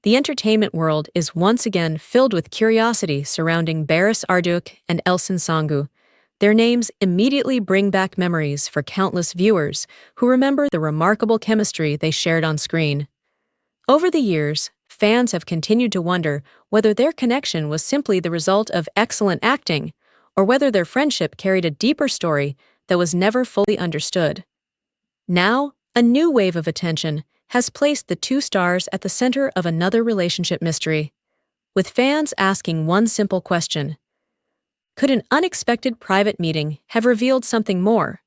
The entertainment world is once again filled with curiosity surrounding Barış Arduc and Elçin Sangu. Their names immediately bring back memories for countless viewers who remember the remarkable chemistry they shared on screen. Over the years, fans have continued to wonder whether their connection was simply the result of excellent acting, or whether their friendship carried a deeper story that was never fully understood. Now, a new wave of attention has placed the two stars at the center of another relationship mystery, with fans asking one simple question: could an unexpected private meeting have revealed something more?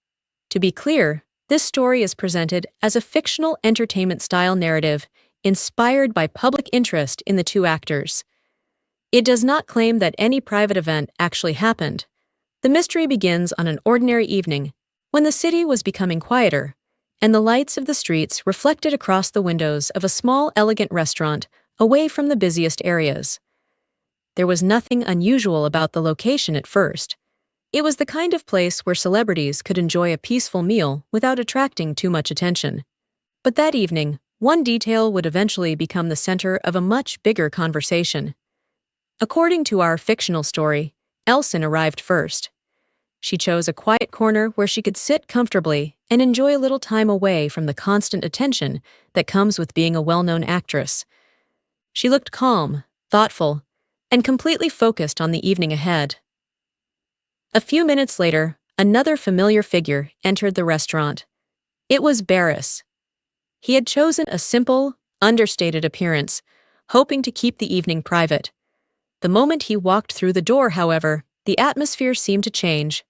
To be clear, this story is presented as a fictional entertainment-style narrative inspired by public interest in the two actors. It does not claim that any private event actually happened. The mystery begins on an ordinary evening, when the city was becoming quieter, and the lights of the streets reflected across the windows of a small, elegant restaurant away from the busiest areas. There was nothing unusual about the location at first. It was the kind of place where celebrities could enjoy a peaceful meal without attracting too much attention. But that evening, one detail would eventually become the center of a much bigger conversation. According to our fictional story, Elcin arrived first. She chose a quiet corner where she could sit comfortably and enjoy a little time away from the constant attention that comes with being a well-known actress. She looked calm, thoughtful, and completely focused on the evening ahead. A few minutes later, another familiar figure entered the restaurant. It was Baris. He had chosen a simple, understated appearance, hoping to keep the evening private. The moment he walked through the door, however, the atmosphere seemed to change.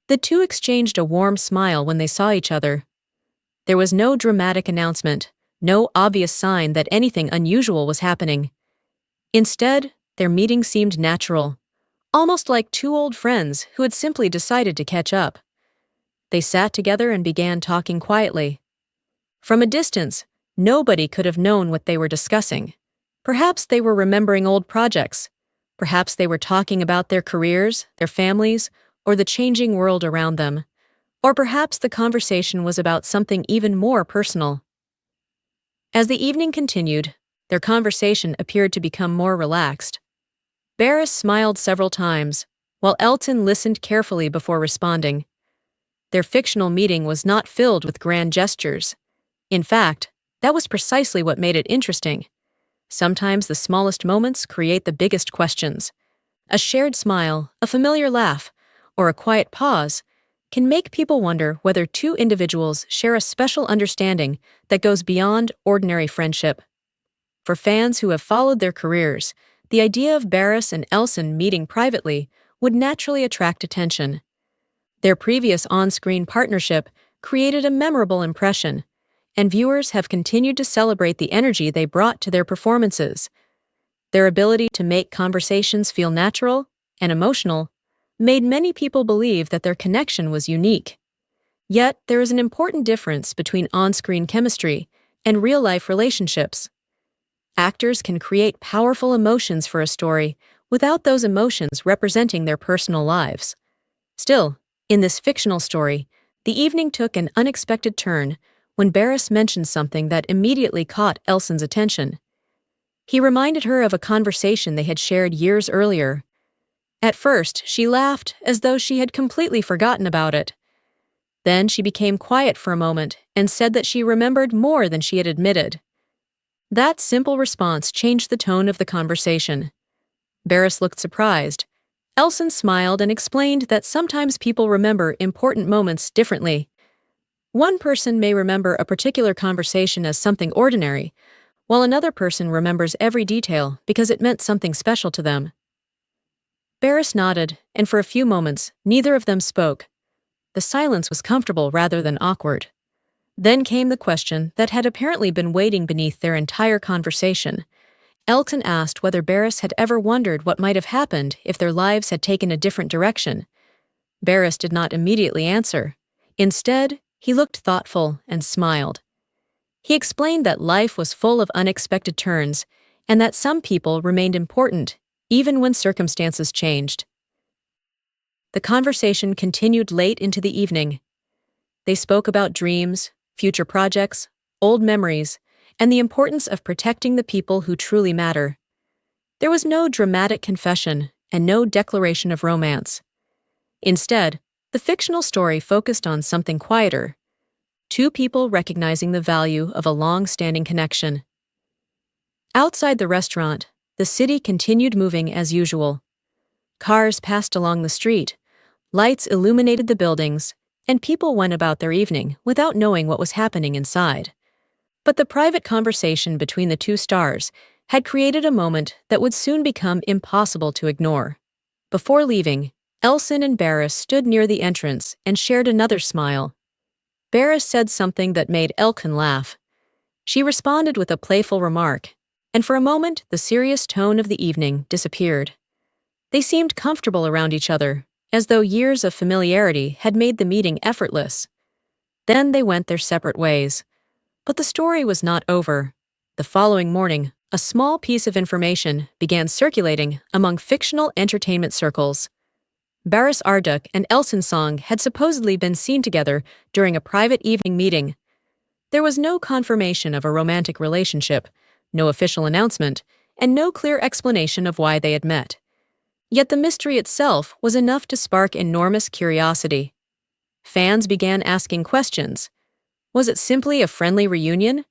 The two exchanged a warm smile when they saw each other. There was no dramatic announcement, no obvious sign that anything unusual was happening. Instead, their meeting seemed natural, almost like two old friends who had simply decided to catch up. They sat together and began talking quietly. From a distance, nobody could have known what they were discussing. Perhaps they were remembering old projects. Perhaps they were talking about their careers, their families, or the changing world around them. Or perhaps the conversation was about something even more personal. As the evening continued, their conversation appeared to become more relaxed. Baris smiled several times, while Elcin listened carefully before responding. Their fictional meeting was not filled with grand gestures. In fact, that was precisely what made it interesting. Sometimes the smallest moments create the biggest questions. A shared smile, a familiar laugh, or a quiet pause can make people wonder whether two individuals share a special understanding that goes beyond ordinary friendship. For fans who have followed their careers, the idea of Baris and Elcin meeting privately would naturally attract attention. Their previous on-screen partnership created a memorable impression, and viewers have continued to celebrate the energy they brought to their performances. Their ability to make conversations feel natural and emotional made many people believe that their connection was unique. Yet, there is an important difference between on-screen chemistry and real-life relationships. Actors can create powerful emotions for a story without those emotions representing their personal lives. Still, in this fictional story, the evening took an unexpected turn when Baris mentioned something that immediately caught Elcin's attention. He reminded her of a conversation they had shared years earlier. At first, she laughed as though she had completely forgotten about it. Then she became quiet for a moment and said that she remembered more than she had admitted. That simple response changed the tone of the conversation. Baris looked surprised. Elcin smiled and explained that sometimes people remember important moments differently. One person may remember a particular conversation as something ordinary, while another person remembers every detail because it meant something special to them. Baris nodded, and for a few moments, neither of them spoke. The silence was comfortable rather than awkward. Then came the question that had apparently been waiting beneath their entire conversation. Elcin asked whether Baris had ever wondered what might have happened if their lives had taken a different direction. Baris did not immediately answer. Instead, he looked thoughtful and smiled. He explained that life was full of unexpected turns and that some people remained important even when circumstances changed. The conversation continued late into the evening. They spoke about dreams, future projects, old memories, and the importance of protecting the people who truly matter. There was no dramatic confession and no declaration of romance. Instead, the fictional story focused on something quieter: two people recognizing the value of a long-standing connection. Outside the restaurant, the city continued moving as usual. Cars passed along the street, lights illuminated the buildings, and people went about their evening without knowing what was happening inside. But the private conversation between the two stars had created a moment that would soon become impossible to ignore. Before leaving, Elcin and Baris stood near the entrance and shared another smile. Baris said something that made Elcin laugh. She responded with a playful remark, and for a moment the serious tone of the evening disappeared. They seemed comfortable around each other, as though years of familiarity had made the meeting effortless. Then they went their separate ways. But the story was not over. The following morning, a small piece of information began circulating among fictional entertainment circles. Baris Arduc and Elcin Sangu had supposedly been seen together during a private evening meeting. There was no confirmation of a romantic relationship, no official announcement, and no clear explanation of why they had met. Yet the mystery itself was enough to spark enormous curiosity. Fans began asking questions. Was it simply a friendly reunion?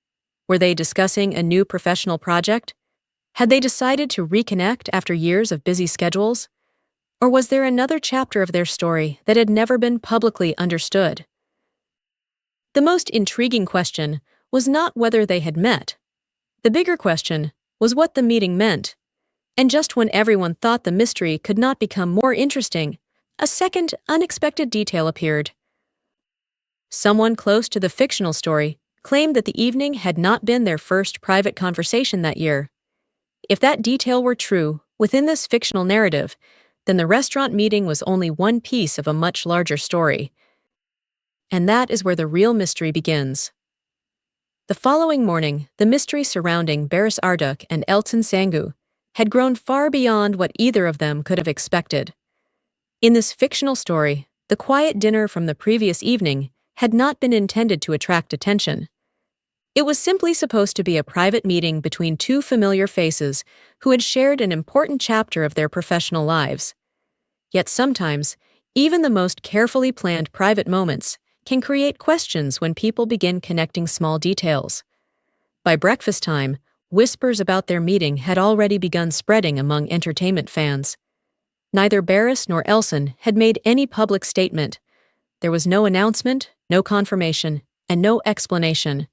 Were they discussing a new professional project? Had they decided to reconnect after years of busy schedules? Or was there another chapter of their story that had never been publicly understood? The most intriguing question was not whether they had met. The bigger question was what the meeting meant. And just when everyone thought the mystery could not become more interesting, a second, unexpected detail appeared. Someone close to the fictional story claimed that the evening had not been their first private conversation that year. If that detail were true, within this fictional narrative, then the restaurant meeting was only one piece of a much larger story. And that is where the real mystery begins. The following morning, the mystery surrounding Baris Arduc and Elçin Sangu had grown far beyond what either of them could have expected. In this fictional story, the quiet dinner from the previous evening had not been intended to attract attention. It was simply supposed to be a private meeting between two familiar faces who had shared an important chapter of their professional lives. Yet sometimes, even the most carefully planned private moments can create questions when people begin connecting small details. By breakfast time, whispers about their meeting had already begun spreading among entertainment fans. Neither Baris nor Elcin had made any public statement. There was no announcement, no confirmation, and no explanation.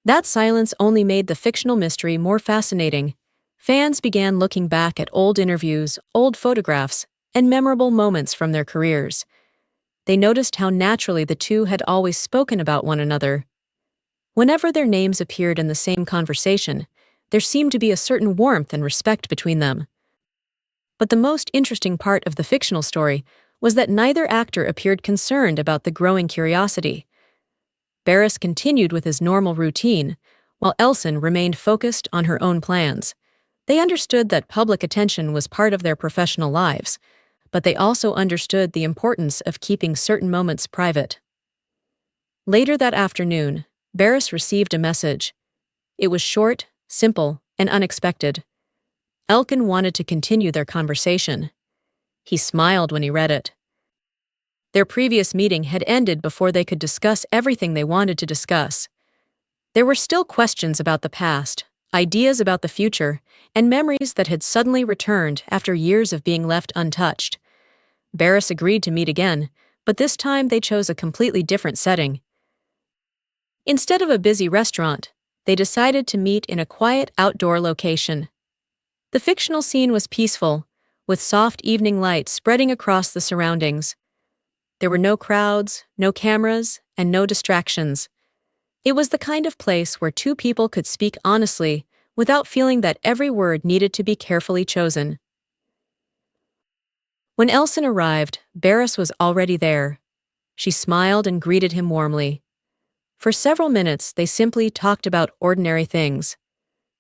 That silence only made the fictional mystery more fascinating. Fans began looking back at old interviews, old photographs, and memorable moments from their careers. They noticed how naturally the two had always spoken about one another. Whenever their names appeared in the same conversation, there seemed to be a certain warmth and respect between them. But the most interesting part of the fictional story was that neither actor appeared concerned about the growing curiosity. Baris continued with his normal routine, while Elcin remained focused on her own plans. They understood that public attention was part of their professional lives, but they also understood the importance of keeping certain moments private. Later that afternoon, Baris received a message. It was short, simple, and unexpected. Elcin wanted to continue their conversation. He smiled when he read it. Their previous meeting had ended before they could discuss everything they wanted to discuss. There were still questions about the past, ideas about the future, and memories that had suddenly returned after years of being left untouched. Baris agreed to meet again, but this time they chose a completely different setting. Instead of a busy restaurant, they decided to meet in a quiet outdoor location. The fictional scene was peaceful, with soft evening light spreading across the surroundings. There were no crowds, no cameras, and no distractions. It was the kind of place where two people could speak honestly without feeling that every word needed to be carefully chosen. When Elcin arrived, Baris was already there. She smiled and greeted him warmly. For several minutes, they simply talked about ordinary things.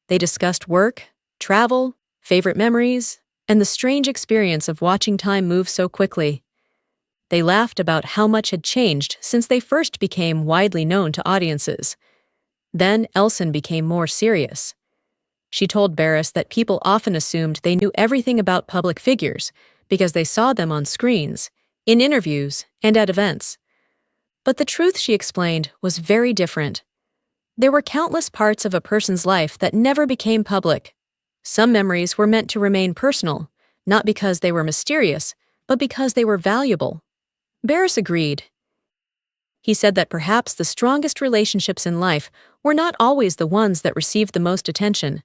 They discussed work, travel, favorite memories, and the strange experience of watching time move so quickly. They laughed about how much had changed since they first became widely known to audiences. Then Elcin became more serious. She told Baris that people often assumed they knew everything about public figures because they saw them on screens, in interviews, and at events. But the truth, she explained, was very different. There were countless parts of a person's life that never became public. Some memories were meant to remain personal, not because they were mysterious, but because they were valuable. Baris agreed. He said that perhaps the strongest relationships in life were not always the ones that received the most attention.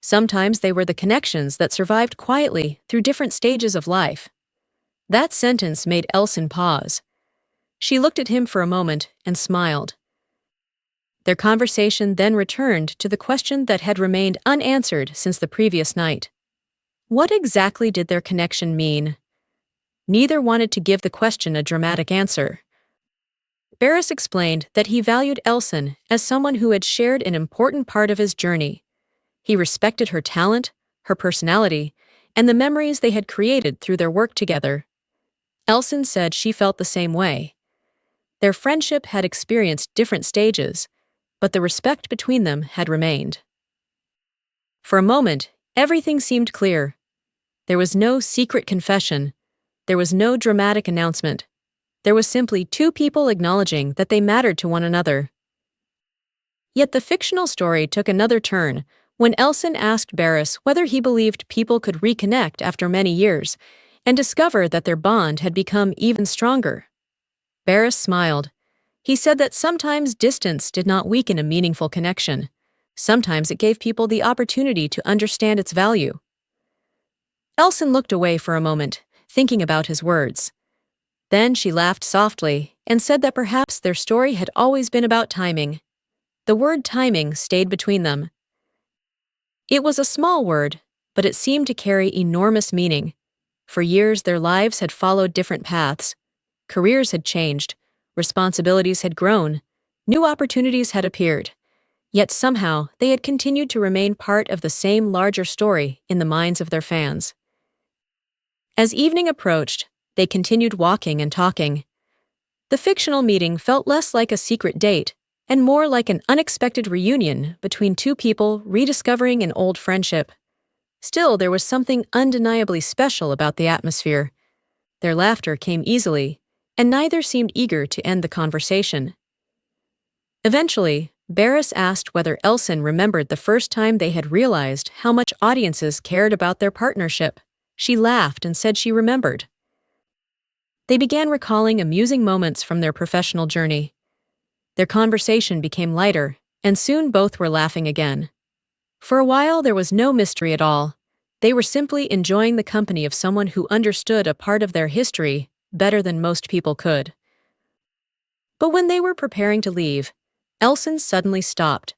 Sometimes they were the connections that survived quietly through different stages of life. That sentence made Elcin pause. She looked at him for a moment and smiled. Their conversation then returned to the question that had remained unanswered since the previous night. What exactly did their connection mean? Neither wanted to give the question a dramatic answer. Baris explained that he valued Elcin as someone who had shared an important part of his journey. He respected her talent, her personality, and the memories they had created through their work together. Elcin said she felt the same way. Their friendship had experienced different stages, but the respect between them had remained. For a moment, everything seemed clear. There was no secret confession. There was no dramatic announcement. There was simply two people acknowledging that they mattered to one another. Yet the fictional story took another turn when Elcin asked Baris whether he believed people could reconnect after many years and discover that their bond had become even stronger. Baris smiled. He said that sometimes distance did not weaken a meaningful connection. Sometimes it gave people the opportunity to understand its value. Elcin looked away for a moment, thinking about his words. Then she laughed softly and said that perhaps their story had always been about timing. The word timing stayed between them. It was a small word, but it seemed to carry enormous meaning. For years, their lives had followed different paths. Careers had changed, responsibilities had grown, new opportunities had appeared. Yet somehow, they had continued to remain part of the same larger story in the minds of their fans. As evening approached, they continued walking and talking. The fictional meeting felt less like a secret date and more like an unexpected reunion between two people rediscovering an old friendship. Still, there was something undeniably special about the atmosphere. Their laughter came easily, and neither seemed eager to end the conversation. Eventually, Baris asked whether Elcin remembered the first time they had realized how much audiences cared about their partnership. She laughed and said she remembered. They began recalling amusing moments from their professional journey. Their conversation became lighter, and soon both were laughing again. For a while, there was no mystery at all. They were simply enjoying the company of someone who understood a part of their history better than most people could. But when they were preparing to leave, Elcin suddenly stopped.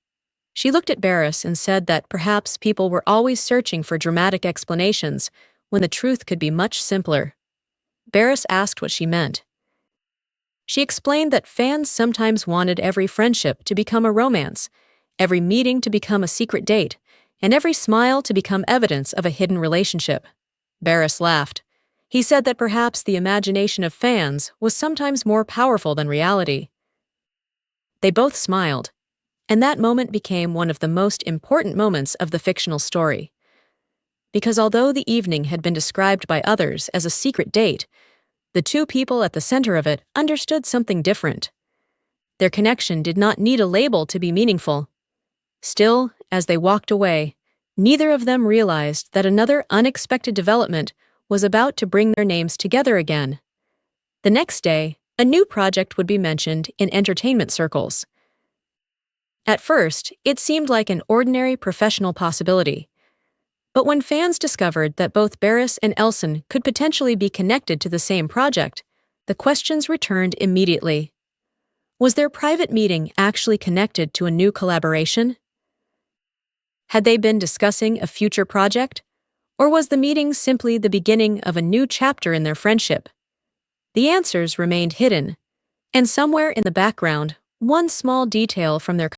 She looked at Baris and said that perhaps people were always searching for dramatic explanations when the truth could be much simpler. Baris asked what she meant. She explained that fans sometimes wanted every friendship to become a romance, every meeting to become a secret date, and every smile to become evidence of a hidden relationship. Baris laughed. He said that perhaps the imagination of fans was sometimes more powerful than reality. They both smiled, and that moment became one of the most important moments of the fictional story. Because although the evening had been described by others as a secret date, the two people at the center of it understood something different. Their connection did not need a label to be meaningful. Still, as they walked away, neither of them realized that another unexpected development was about to bring their names together again. The next day, a new project would be mentioned in entertainment circles. At first, it seemed like an ordinary professional possibility. But when fans discovered that both Baris and Elcin could potentially be connected to the same project, the questions returned immediately. Was their private meeting actually connected to a new collaboration? Had they been discussing a future project? Or was the meeting simply the beginning of a new chapter in their friendship? The answers remained hidden, and somewhere in the background, one small detail from their